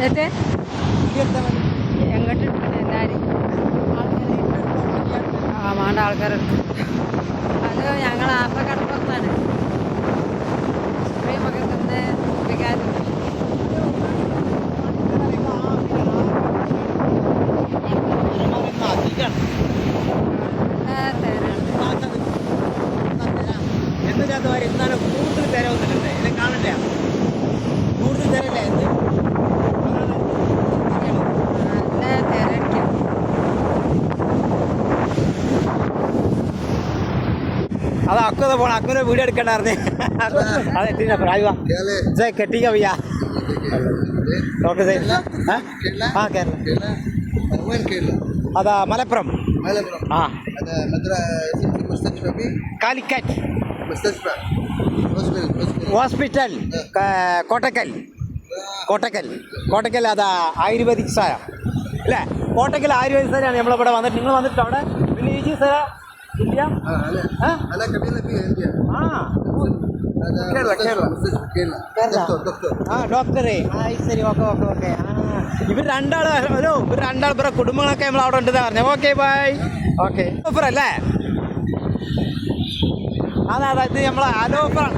എന്നിട്ട് എങ്ങോട്ട് എല്ലാവരും വേണ്ട ആൾക്കാരെടുത്ത് അത് ഞങ്ങൾ ആപ്പക്കടപ്പുറത്താണ് ഒക്കെ തിന്ന് കുടിക്കാറുണ്ട്. എന്നാലും കൂടുതൽ തിര വന്നിട്ടുണ്ട്. എന്നെ കാണില്ല, കൂടുതൽ തിരല്ലേ നല്ല തിരക്കും. അത് അക്കുത പോണം. അക്കുനെ വീഡിയോ എടുക്കണ്ടായിരുന്നേ. അതെ കെട്ടിക്ക भैया ഓക്കെ ആ കേരള അതാ മലപ്പുറം ആ കാലിക്കറ്റ് ഹോസ്പിറ്റൽ കോട്ടക്കൽ കോട്ടക്കൽ കോട്ടക്കൽ അതാ ആയുർവേദിക് സ്ഥലം അല്ലേ? കോട്ടക്കൽ ആയുർവേദിക് സ്ഥലമാണ് നമ്മളിവിടെ വന്നിട്ട്. നിങ്ങൾ വന്നിട്ട് അവിടെ വില്ലേജ് സ്ഥലം ഇന്ത്യ ഡോക്ടറെ ശരി ഓക്കെ ഓക്കെ ഓക്കെ. ഇവർ രണ്ടാൾ ഇവരുടെ കുടുംബങ്ങളൊക്കെ നമ്മൾ അവിടെ ഉണ്ടെന്ന് പറഞ്ഞു. Okay bye. ഓക്കെ ഓഫർ അല്ലേ? അതാ ഇത് നമ്മളെ ആലോഫറാണ്.